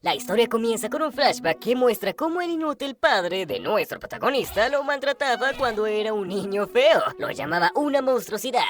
La historia comienza con un flashback que muestra cómo el inútil padre de nuestro protagonista lo maltrataba cuando era un niño feo. Lo llamaba una monstruosidad,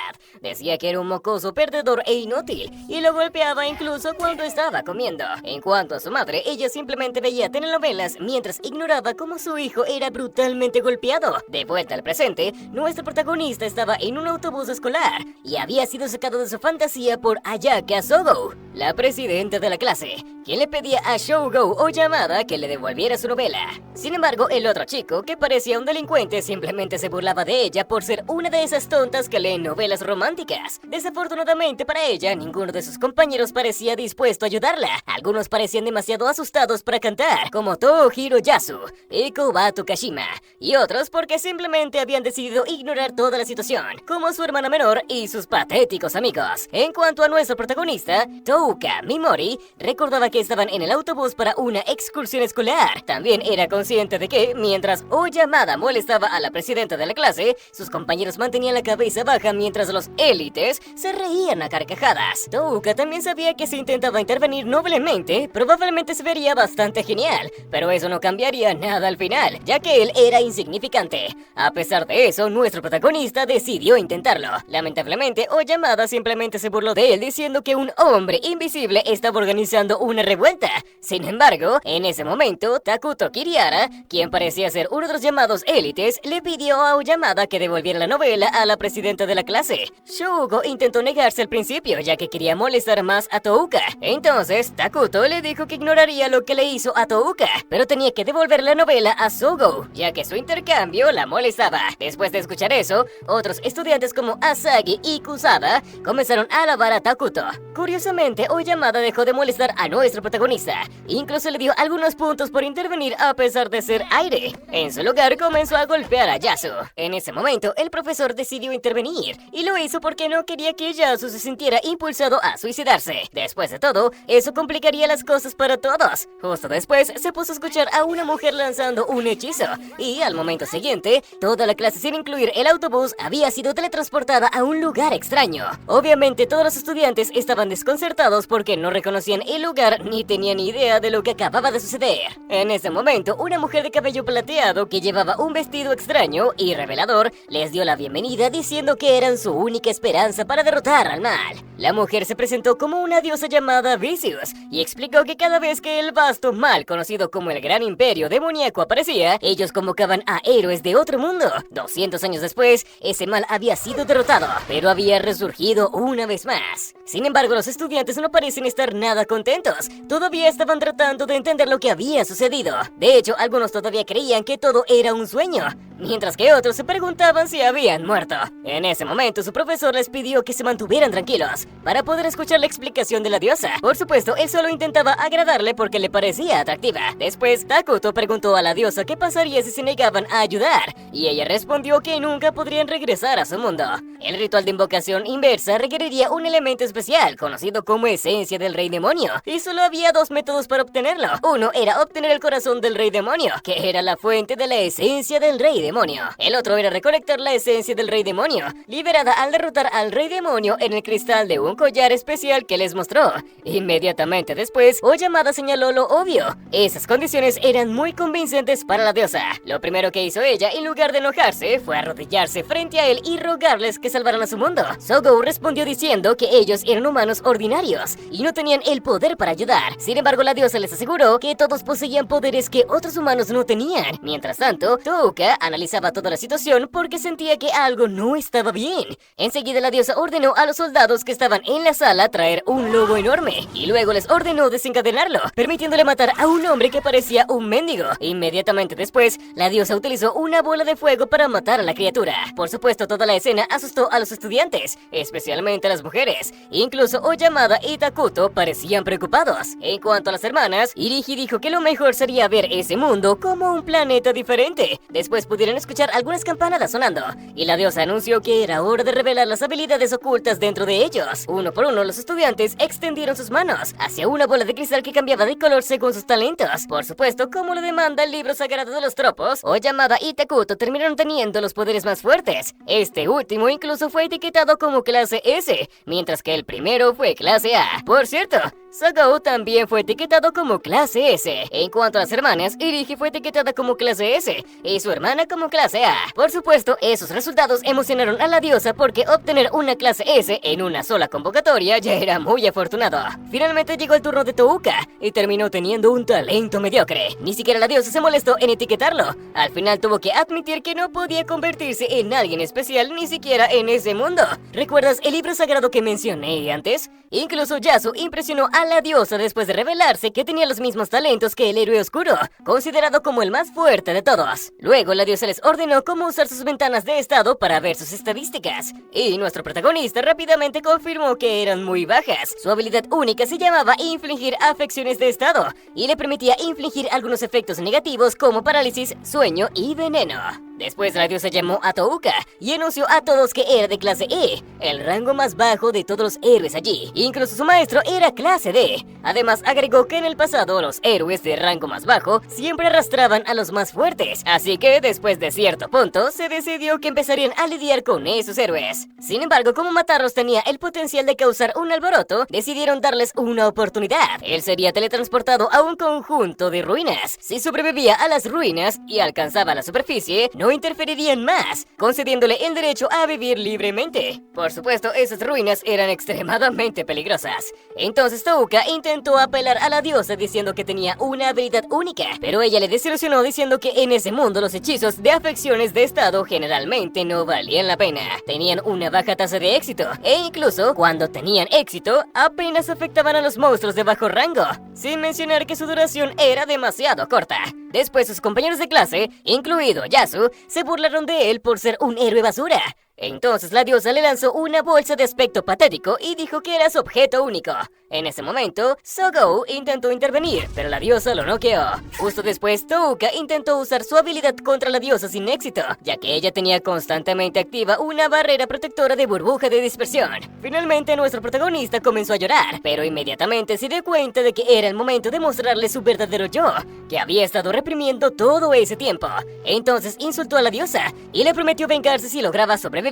decía que era un mocoso perdedor e inútil, y lo golpeaba incluso cuando estaba comiendo. En cuanto a su madre, ella simplemente veía telenovelas mientras ignoraba cómo su hijo era brutalmente golpeado. De vuelta al presente, nuestro protagonista estaba en un autobús escolar y había sido sacado de su fantasía por Ayaka Sogo, la presidenta de la clase, quien le pedía a Shogo Oyamada que le devolviera su novela. Sin embargo, el otro chico, que parecía un delincuente, simplemente se burlaba de ella por ser una de esas tontas que leen novelas románticas. Desafortunadamente para ella, ninguno de sus compañeros parecía dispuesto a ayudarla. Algunos parecían demasiado asustados para cantar, como Tohiro Yasu y Kobato Kashima, y otros porque simplemente habían decidido ignorar toda la situación, como su hermana menor y sus patéticos amigos. En cuanto a nuestro protagonista, Touka Mimori recordaba que estaban en el autobús para una excursión escolar. También era consciente de que, mientras Oyamada molestaba a la presidenta de la clase, sus compañeros mantenían la cabeza baja mientras los élites se reían a carcajadas. Touka también sabía que si intentaba intervenir noblemente, probablemente se vería bastante genial, pero eso no cambiaría nada al final, ya que él era insignificante. A pesar de eso, nuestro protagonista decidió intentarlo. Lamentablemente, Oyamada simplemente se burló de él diciendo que un hombre invisible estaba organizando una revuelta. Sin embargo, en ese momento, Takuto Kirihara, quien parecía ser uno de los llamados élites, le pidió a Oyamada que devolviera la novela a la presidenta de la clase. Shogo intentó negarse al principio, ya que quería molestar más a Touka. Entonces, Takuto le dijo que ignoraría lo que le hizo a Touka, pero tenía que devolver la novela a Sogo, ya que su intercambio la molestaba. Después de escuchar eso, otros estudiantes como Asagi y Kusada comenzaron a alabar a Takuto. Curiosamente, Oyamada dejó de molestar a nuestro protagonista, incluso le dio algunos puntos por intervenir a pesar de ser aire. En su lugar comenzó a golpear a Yasu. En ese momento, el profesor decidió intervenir, y lo hizo porque no quería que Yasu se sintiera impulsado a suicidarse. Después de todo, eso complicaría las cosas para todos. Justo después, se puso a escuchar a una mujer lanzando un hechizo, y al momento siguiente, toda la clase, sin incluir el autobús, había sido teletransportada a un lugar extraño. Obviamente, todos los estudiantes estaban desconcertados porque no reconocían el lugar ni tenían idea de lo que acababa de suceder. En ese momento, una mujer de cabello plateado que llevaba un vestido extraño y revelador les dio la bienvenida diciendo que eran su única esperanza para derrotar al mal. La mujer se presentó como una diosa llamada Vicious y explicó que cada vez que el vasto mal conocido como el Gran Imperio Demoníaco aparecía, ellos convocaban a héroes de otro mundo. 200 años después, ese mal había sido derrotado, pero había resurgido una vez más. Sin embargo, los estudiantes no parecen estar nada contentos. Todavía estaban tratando de entender lo que había sucedido. De hecho, algunos todavía creían que todo era un sueño, mientras que otros se preguntaban si habían muerto. En ese momento, su profesor les pidió que se mantuvieran tranquilos para poder escuchar la explicación de la diosa. Por supuesto, él solo intentaba agradarle porque le parecía atractiva. Después, Takuto preguntó a la diosa qué pasaría si se negaban a ayudar, y ella respondió que nunca podrían regresar a su mundo. El ritual de invocación inversa requeriría un elemento especial, conocido como esencia del rey demonio, y solo había dos métodos para obtenerlo. Uno era obtener el corazón del rey demonio, que era la fuente de la esencia del rey demonio. El otro era recolectar la esencia del rey demonio, liberada al derrotar al rey demonio en el cristal de un collar especial que les mostró. Inmediatamente después, Oyamada señaló lo obvio. Esas condiciones eran muy convincentes para la diosa. Lo primero que hizo ella, en lugar de enojarse, fue arrodillarse frente a él y rogarles que salvaran a su mundo. Sogo respondió diciendo que ellos eran humanos ordinarios y no tenían el poder para ayudar. Sin embargo, la diosa les aseguró que todos poseían poderes que otros humanos no tenían. Mientras tanto, Touka analizaba toda la situación porque sentía que algo no estaba bien. Enseguida, la diosa ordenó a los soldados que estaban en la sala traer un lobo enorme, y luego les ordenó desencadenarlo, permitiéndole matar a un hombre que parecía un mendigo. Inmediatamente después, la diosa utilizó una bola de fuego para matar a la criatura. Por supuesto, toda la escena asustó a los estudiantes, especialmente a las mujeres. Incluso Oyamada y Takuto parecían preocupados. En cuanto a las hermanas, Iriji dijo que lo mejor sería ver ese mundo como un planeta diferente. Después pudieron pudieron escuchar algunas campanadas sonando, y la diosa anunció que era hora de revelar las habilidades ocultas dentro de ellos. Uno por uno, los estudiantes extendieron sus manos hacia una bola de cristal que cambiaba de color según sus talentos. Por supuesto, como lo demanda el libro sagrado de los tropos, o llamada Itakuto, terminaron teniendo los poderes más fuertes. Este último incluso fue etiquetado como clase S, mientras que el primero fue clase A. Por cierto, Sogou también fue etiquetado como clase S. En cuanto a las hermanas, Irigi fue etiquetada como clase S y su hermana como clase A. Por supuesto, esos resultados emocionaron a la diosa porque obtener una clase S en una sola convocatoria ya era muy afortunado. Finalmente llegó el turno de Touka y terminó teniendo un talento mediocre. Ni siquiera la diosa se molestó en etiquetarlo. Al final tuvo que admitir que no podía convertirse en alguien especial ni siquiera en ese mundo. ¿Recuerdas el libro sagrado que mencioné antes? Incluso Yasu impresionó a la diosa después de revelarse que tenía los mismos talentos que el héroe oscuro, considerado como el más fuerte de todos. Luego la diosa les ordenó cómo usar sus ventanas de estado para ver sus estadísticas, y nuestro protagonista rápidamente confirmó que eran muy bajas. Su habilidad única se llamaba infligir afecciones de estado, y le permitía infligir algunos efectos negativos como parálisis, sueño y veneno. Después la diosa llamó a Touka y anunció a todos que era de clase E, el rango más bajo de todos los héroes allí. Incluso su maestro era clase D. Además agregó que en el pasado los héroes de rango más bajo siempre arrastraban a los más fuertes, así que después de cierto punto se decidió que empezarían a lidiar con esos héroes. Sin embargo, como matarlos tenía el potencial de causar un alboroto, decidieron darles una oportunidad. Él sería teletransportado a un conjunto de ruinas. Si sobrevivía a las ruinas y alcanzaba la superficie, no interferirían más, concediéndole el derecho a vivir libremente. Por supuesto, esas ruinas eran extremadamente peligrosas. Entonces Touka intentó apelar a la diosa diciendo que tenía una habilidad única, pero ella le desilusionó diciendo que en ese mundo los hechizos de afecciones de estado generalmente no valían la pena. Tenían una baja tasa de éxito, e incluso cuando tenían éxito, apenas afectaban a los monstruos de bajo rango, sin mencionar que su duración era demasiado corta. Después sus compañeros de clase, incluido Yasu, se burlaron de él por ser un héroe basura. Entonces la diosa le lanzó una bolsa de aspecto patético y dijo que era su objeto único. En ese momento, Sogou intentó intervenir, pero la diosa lo noqueó. Justo después, Touka intentó usar su habilidad contra la diosa sin éxito, ya que ella tenía constantemente activa una barrera protectora de burbuja de dispersión. Finalmente, nuestro protagonista comenzó a llorar, pero inmediatamente se dio cuenta de que era el momento de mostrarle su verdadero yo, que había estado reprimiendo todo ese tiempo. Entonces insultó a la diosa y le prometió vengarse si lograba sobrevivir.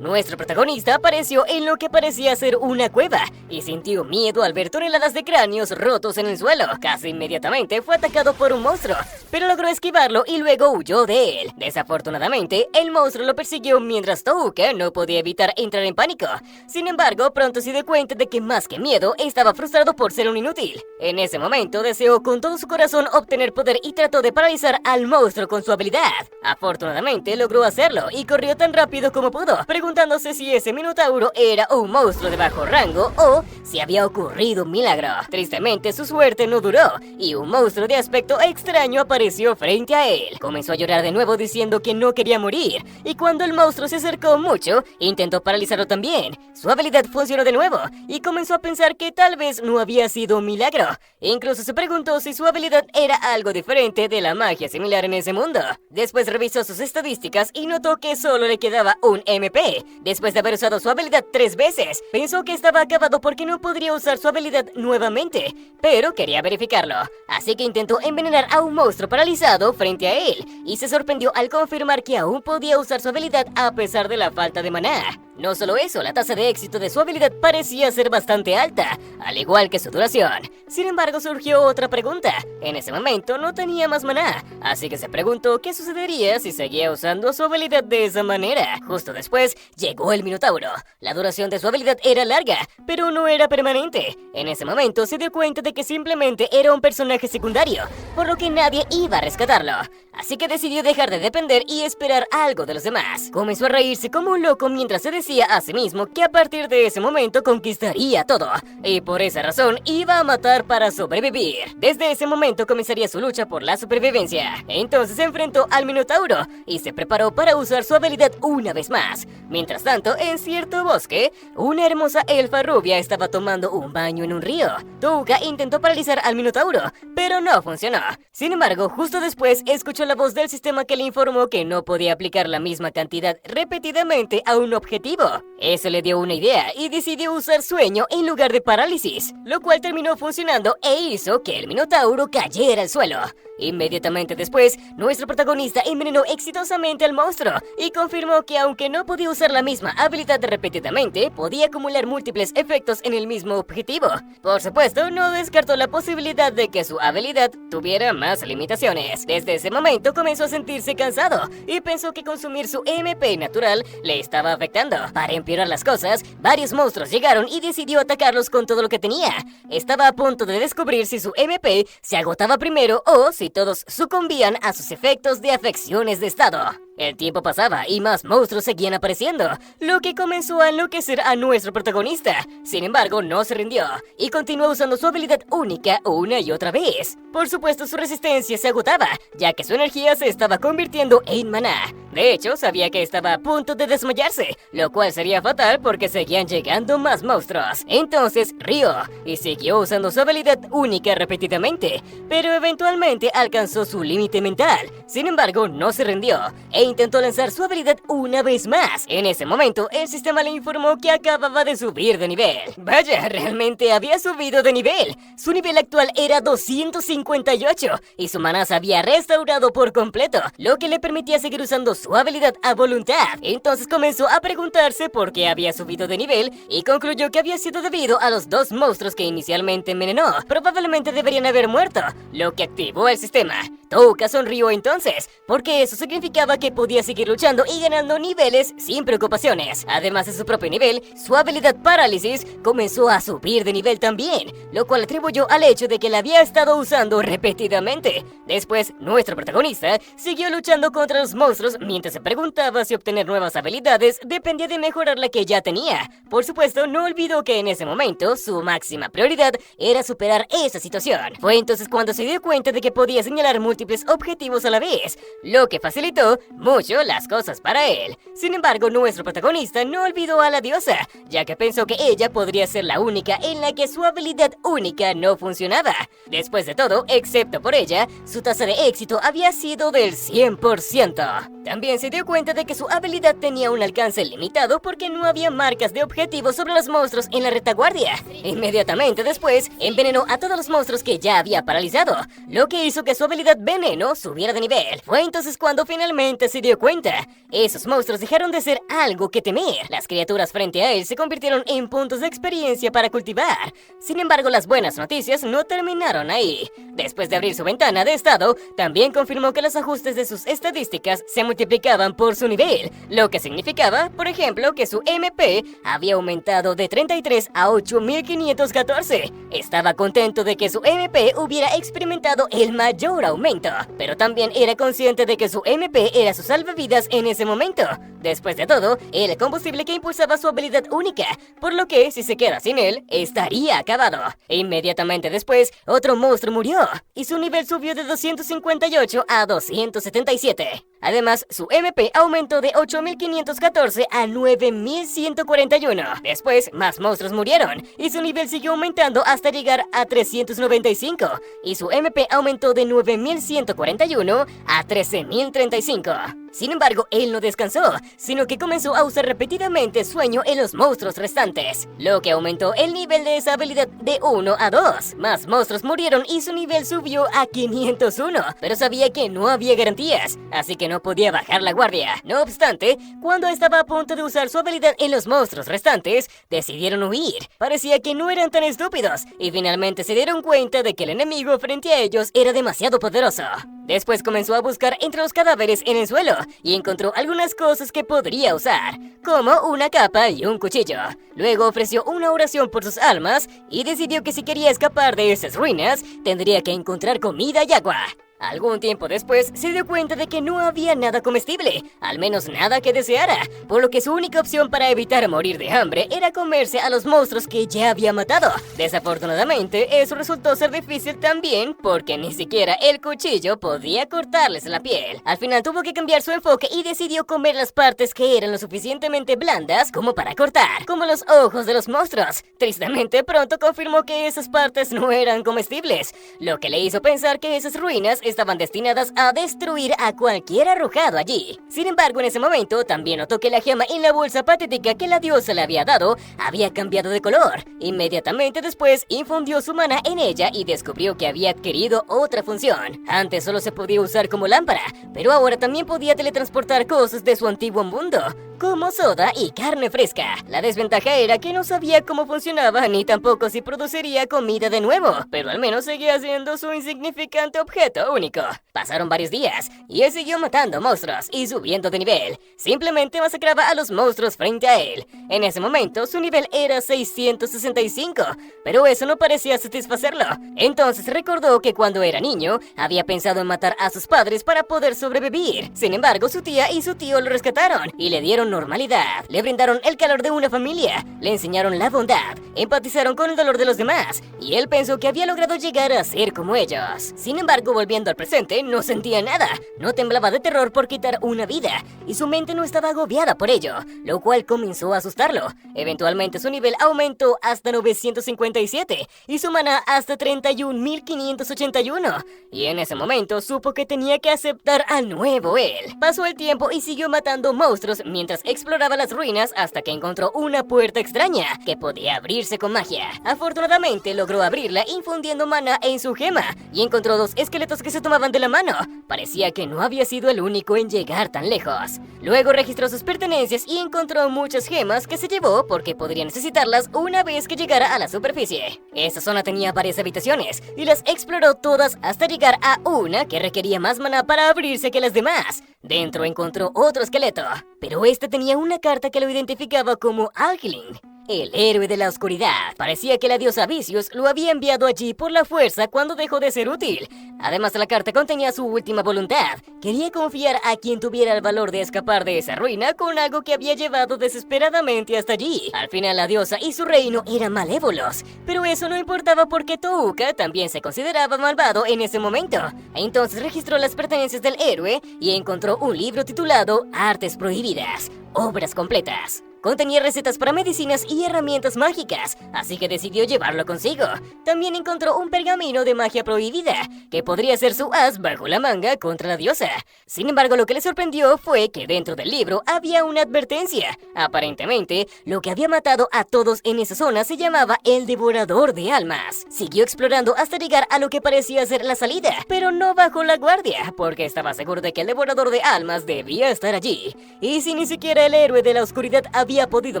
Nuestro protagonista apareció en lo que parecía ser una cueva y sintió miedo al ver toneladas de cráneos rotos en el suelo. Casi inmediatamente fue atacado por un monstruo, pero logró esquivarlo y luego huyó de él. Desafortunadamente, el monstruo lo persiguió mientras Touka no podía evitar entrar en pánico. Sin embargo, pronto se dio cuenta de que más que miedo, estaba frustrado por ser un inútil. En ese momento deseó con todo su corazón obtener poder y trató de paralizar al monstruo con su habilidad. Afortunadamente logró hacerlo y corrió tan rápido como pudo, preguntándose si ese minotauro era un monstruo de bajo rango o si había ocurrido un milagro. Tristemente su suerte no duró y un monstruo de aspecto extraño apareció frente a él. Comenzó a llorar de nuevo diciendo que no quería morir, y cuando el monstruo se acercó mucho, intentó paralizarlo también. Su habilidad funcionó de nuevo y comenzó a pensar que tal vez no había sido un milagro. Incluso se preguntó si su habilidad era algo diferente de la magia similar en ese mundo. Después revisó sus estadísticas y notó que solo le quedaba un MP. Después de haber usado su habilidad 3 veces, pensó que estaba acabado porque no podría usar su habilidad nuevamente, pero quería verificarlo. Así que intentó envenenar a un monstruo paralizado frente a él, y se sorprendió al confirmar que aún podía usar su habilidad a pesar de la falta de maná. No solo eso, la tasa de éxito de su habilidad parecía ser bastante alta, al igual que su duración. Sin embargo, surgió otra pregunta. En ese momento no tenía más maná, así que se preguntó qué sucedería si seguía usando su habilidad de esa manera. Justo después, llegó el minotauro. La duración de su habilidad era larga, pero no era permanente. En ese momento se dio cuenta de que simplemente era un personaje secundario, por lo que nadie iba a rescatarlo. Así que decidió dejar de depender y esperar algo de los demás. Comenzó a reírse como un loco mientras se decía decía a sí mismo que a partir de ese momento conquistaría todo, y por esa razón iba a matar para sobrevivir. Desde ese momento comenzaría su lucha por la supervivencia. Entonces se enfrentó al Minotauro y se preparó para usar su habilidad una vez más. Mientras tanto, en cierto bosque, una hermosa elfa rubia estaba tomando un baño en un río. Touka intentó paralizar al Minotauro, pero no funcionó. Sin embargo, justo después escuchó la voz del sistema que le informó que no podía aplicar la misma cantidad repetidamente a un objetivo. Eso le dio una idea y decidió usar sueño en lugar de parálisis, lo cual terminó funcionando e hizo que el Minotauro cayera al suelo. Inmediatamente después, nuestro protagonista envenenó exitosamente al monstruo y confirmó que aunque no podía usar la misma habilidad repetidamente, podía acumular múltiples efectos en el mismo objetivo. Por supuesto, no descartó la posibilidad de que su habilidad tuviera más limitaciones. Desde ese momento comenzó a sentirse cansado y pensó que consumir su MP natural le estaba afectando. Para empeorar las cosas, varios monstruos llegaron y decidió atacarlos con todo lo que tenía. Estaba a punto de descubrir si su MP se agotaba primero o si todos sucumbían a sus efectos de afecciones de estado. El tiempo pasaba y más monstruos seguían apareciendo, lo que comenzó a enloquecer a nuestro protagonista. Sin embargo, no se rindió y continuó usando su habilidad única una y otra vez. Por supuesto, su resistencia se agotaba, ya que su energía se estaba convirtiendo en maná. De hecho, sabía que estaba a punto de desmayarse, lo cual sería fatal porque seguían llegando más monstruos. Entonces, rió y siguió usando su habilidad única repetidamente, pero eventualmente alcanzó su límite mental. Sin embargo, no se rindió e intentó lanzar su habilidad una vez más. En ese momento, el sistema le informó que acababa de subir de nivel. Vaya, realmente había subido de nivel. Su nivel actual era 258 y su maná se había restaurado por completo, lo que le permitía seguir usando su habilidad a voluntad. Entonces comenzó a preguntarse por qué había subido de nivel y concluyó que había sido debido a los dos monstruos que inicialmente envenenó. Probablemente deberían haber muerto, lo que activó el sistema. Touka sonrió entonces, porque eso significaba que podía seguir luchando y ganando niveles sin preocupaciones. Además de su propio nivel, su habilidad parálisis comenzó a subir de nivel también, lo cual atribuyó al hecho de que la había estado usando repetidamente. Después, nuestro protagonista siguió luchando contra los monstruos mientras se preguntaba si obtener nuevas habilidades dependía de mejorar la que ya tenía. Por supuesto, no olvidó que en ese momento su máxima prioridad era superar esa situación. Fue entonces cuando se dio cuenta de que podía señalar múltiples objetivos a la vez, lo que facilitó mucho las cosas para él. Sin embargo, nuestro protagonista no olvidó a la diosa, ya que pensó que ella podría ser la única en la que su habilidad única no funcionaba. Después de todo, excepto por ella, su tasa de éxito había sido del 100%. También se dio cuenta de que su habilidad tenía un alcance limitado porque no había marcas de objetivos sobre los monstruos en la retaguardia. Inmediatamente después, envenenó a todos los monstruos que ya había paralizado, lo que hizo que su habilidad veneno subiera de nivel. Fue entonces cuando finalmente se dio cuenta. Esos monstruos dejaron de ser algo que temer. Las criaturas frente a él se convirtieron en puntos de experiencia para cultivar. Sin embargo, las buenas noticias no terminaron ahí. Después de abrir su ventana de estado, también confirmó que los ajustes de sus estadísticas se multiplicaban por su nivel, lo que significaba, por ejemplo, que su MP había aumentado de 33 a 8514. Estaba contento de que su MP hubiera experimentado el mayor aumento, pero también era consciente de que su MP era su salvavidas en ese momento. Después de todo, era el combustible que impulsaba su habilidad única, por lo que si se queda sin él, estaría acabado. Inmediatamente después, otro monstruo murió, y su nivel subió de 258 a 277. Además, su MP aumentó de 8514 a 9141. Después, más monstruos murieron, y su nivel siguió aumentando hasta llegar a 395, y su MP aumentó de 9141 a 13035. Sin embargo, él no descansó, sino que comenzó a usar repetidamente sueño en los monstruos restantes, lo que aumentó el nivel de esa habilidad de 1 a 2. Más monstruos murieron y su nivel subió a 501, pero sabía que no había garantías, así que no podía bajar la guardia. No obstante, cuando estaba a punto de usar su habilidad en los monstruos restantes, decidieron huir. Parecía que no eran tan estúpidos, y finalmente se dieron cuenta de que el enemigo frente a ellos era demasiado poderoso. Después comenzó a buscar entre los cadáveres en el suelo y encontró algunas cosas que podría usar, como una capa y un cuchillo. Luego ofreció una oración por sus almas y decidió que si quería escapar de esas ruinas, tendría que encontrar comida y agua. Algún tiempo después, se dio cuenta de que no había nada comestible, al menos nada que deseara, por lo que su única opción para evitar morir de hambre era comerse a los monstruos que ya había matado. Desafortunadamente, eso resultó ser difícil también, porque ni siquiera el cuchillo podía cortarles la piel. Al final tuvo que cambiar su enfoque y decidió comer las partes que eran lo suficientemente blandas como para cortar, como los ojos de los monstruos. Tristemente, pronto confirmó que esas partes no eran comestibles, lo que le hizo pensar que esas ruinas estaban destinadas a destruir a cualquier arrojado allí. Sin embargo, en ese momento también notó que la gema en la bolsa patética que la diosa le había dado había cambiado de color. Inmediatamente después infundió su mana en ella y descubrió que había adquirido otra función. Antes solo se podía usar como lámpara, pero ahora también podía teletransportar cosas de su antiguo mundo, como soda y carne fresca. La desventaja era que no sabía cómo funcionaba ni tampoco si produciría comida de nuevo, pero al menos seguía siendo su insignificante objeto único. Pasaron varios días y él siguió matando monstruos y subiendo de nivel. Simplemente masacraba a los monstruos frente a él. En ese momento su nivel era 665, pero eso no parecía satisfacerlo. Entonces recordó que cuando era niño había pensado en matar a sus padres para poder sobrevivir. Sin embargo, su tía y su tío lo rescataron y le dieron normalidad, le brindaron el calor de una familia, le enseñaron la bondad, empatizaron con el dolor de los demás, y él pensó que había logrado llegar a ser como ellos. Sin embargo, volviendo al presente, no sentía nada, no temblaba de terror por quitar una vida, y su mente no estaba agobiada por ello, lo cual comenzó a asustarlo. Eventualmente su nivel aumentó hasta 957, y su mana hasta 31.581, y en ese momento supo que tenía que aceptar al nuevo él. Pasó el tiempo y siguió matando monstruos mientras exploraba las ruinas hasta que encontró una puerta extraña que podía abrirse con magia. Afortunadamente logró abrirla infundiendo mana en su gema y encontró dos esqueletos que se tomaban de la mano. Parecía que no había sido el único en llegar tan lejos. Luego registró sus pertenencias y encontró muchas gemas que se llevó porque podría necesitarlas una vez que llegara a la superficie. Esa zona tenía varias habitaciones y las exploró todas hasta llegar a una que requería más mana para abrirse que las demás. Dentro encontró otro esqueleto, pero este tenía una carta que lo identificaba como Algling, el héroe de la oscuridad. Parecía que la diosa Vicious lo había enviado allí por la fuerza cuando dejó de ser útil. Además, la carta contenía su última voluntad. Quería confiar a quien tuviera el valor de escapar de esa ruina con algo que había llevado desesperadamente hasta allí. Al final, la diosa y su reino eran malévolos, pero eso no importaba porque Touka también se consideraba malvado en ese momento. Entonces registró las pertenencias del héroe y encontró un libro titulado Artes Prohibidas, Obras Completas. Contenía recetas para medicinas y herramientas mágicas, así que decidió llevarlo consigo. También encontró un pergamino de magia prohibida, que podría ser su as bajo la manga contra la diosa. Sin embargo, lo que le sorprendió fue que dentro del libro había una advertencia. Aparentemente, lo que había matado a todos en esa zona se llamaba el Devorador de Almas. Siguió explorando hasta llegar a lo que parecía ser la salida, pero no bajó la guardia, porque estaba seguro de que el Devorador de Almas debía estar allí. Y si ni siquiera el héroe de la oscuridad había podido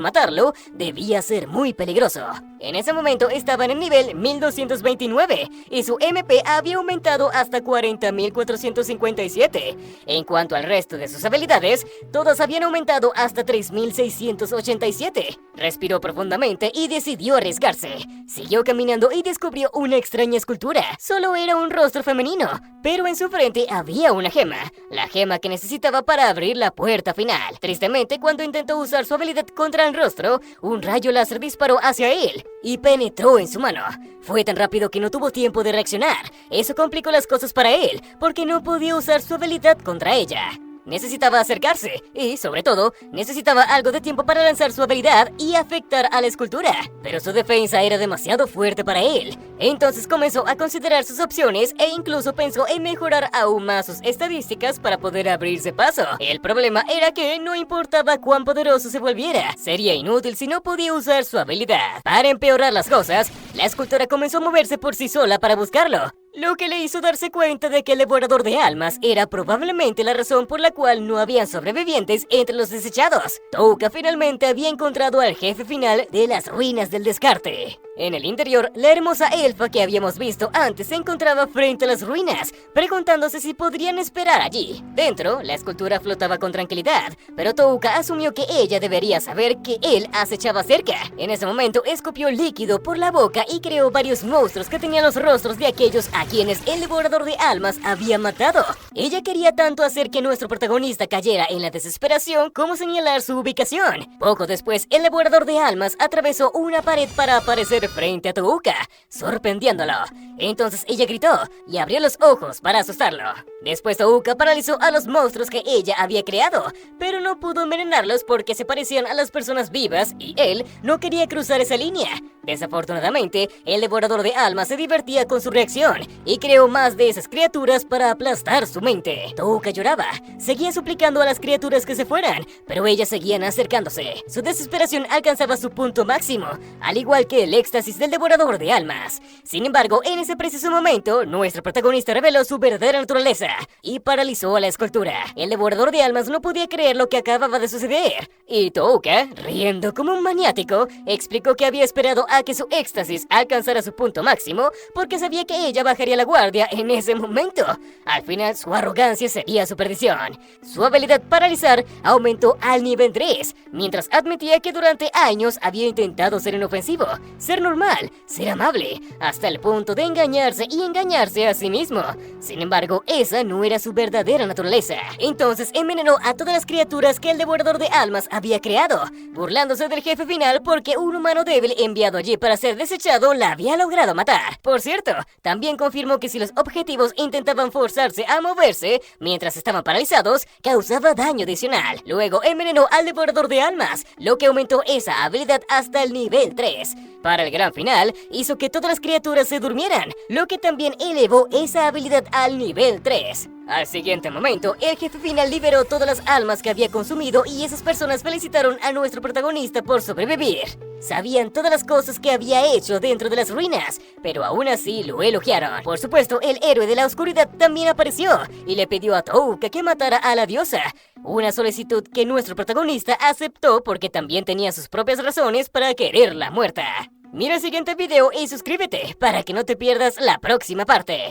matarlo, debía ser muy peligroso. En ese momento estaba en el nivel 1229 y su MP había aumentado hasta 40.457. En cuanto al resto de sus habilidades, todas habían aumentado hasta 3.687. Respiró profundamente y decidió arriesgarse. Siguió caminando y descubrió una extraña escultura. Solo era un rostro femenino, pero en su frente había una gema, la gema que necesitaba para abrir la puerta final. Tristemente, cuando intentó usar su habilidad contra el rostro, un rayo láser disparó hacia él y penetró en su mano. Fue tan rápido que no tuvo tiempo de reaccionar. Eso complicó las cosas para él, porque no podía usar su habilidad contra ella. Necesitaba acercarse y, sobre todo, necesitaba algo de tiempo para lanzar su habilidad y afectar a la escultura. Pero su defensa era demasiado fuerte para él. Entonces comenzó a considerar sus opciones e incluso pensó en mejorar aún más sus estadísticas para poder abrirse paso. El problema era que no importaba cuán poderoso se volviera, sería inútil si no podía usar su habilidad. Para empeorar las cosas, la escultura comenzó a moverse por sí sola para buscarlo, lo que le hizo darse cuenta de que el Devorador de Almas era probablemente la razón por la cual no habían sobrevivientes entre los desechados. Touka finalmente había encontrado al jefe final de las ruinas del descarte. En el interior, la hermosa elfa que habíamos visto antes se encontraba frente a las ruinas, preguntándose si podrían esperar allí. Dentro, la escultura flotaba con tranquilidad, pero Touka asumió que ella debería saber que él acechaba cerca. En ese momento, escupió líquido por la boca y creó varios monstruos que tenían los rostros de aquellos a quienes el devorador de almas había matado. Ella quería tanto hacer que nuestro protagonista cayera en la desesperación como señalar su ubicación. Poco después, el devorador de almas atravesó una pared para aparecer frente a Touka, sorprendiéndolo. Entonces ella gritó y abrió los ojos para asustarlo. Después Touka paralizó a los monstruos que ella había creado, pero no pudo envenenarlos porque se parecían a las personas vivas y él no quería cruzar esa línea. Desafortunadamente, el devorador de almas se divertía con su reacción y creó más de esas criaturas para aplastar su mente. Touka lloraba, seguía suplicando a las criaturas que se fueran, pero ellas seguían acercándose. Su desesperación alcanzaba su punto máximo, al igual que el éxtasis del devorador de almas. Sin embargo, en ese preciso momento, nuestro protagonista reveló su verdadera naturaleza y paralizó a la escultura. El devorador de almas no podía creer lo que acababa de suceder, y Touka, riendo como un maniático, explicó que había esperado a que su éxtasis alcanzara su punto máximo porque sabía que ella bajaría la guardia en ese momento. Al final, su arrogancia sería su perdición. Su habilidad paralizar aumentó al nivel 3, mientras admitía que durante años había intentado ser inofensivo, ser normal, ser amable, hasta el punto de engañarse y engañarse a sí mismo. Sin embargo, esa no era su verdadera naturaleza. Entonces envenenó a todas las criaturas que el devorador de almas había creado, burlándose del jefe final porque un humano débil enviado allí para ser desechado la había logrado matar. Por cierto, también confirmó que si los objetivos intentaban forzarse a moverse mientras estaban paralizados, causaba daño adicional. Luego envenenó al devorador de almas, lo que aumentó esa habilidad hasta el nivel 3. Para el gran final, hizo que todas las criaturas se durmieran, lo que también elevó esa habilidad al nivel 3. Al siguiente momento, el jefe final liberó todas las almas que había consumido y esas personas felicitaron a nuestro protagonista por sobrevivir. Sabían todas las cosas que había hecho dentro de las ruinas, pero aún así lo elogiaron. Por supuesto, el héroe de la oscuridad también apareció y le pidió a Touka que matara a la diosa, una solicitud que nuestro protagonista aceptó porque también tenía sus propias razones para quererla muerta. Mira el siguiente video y suscríbete para que no te pierdas la próxima parte.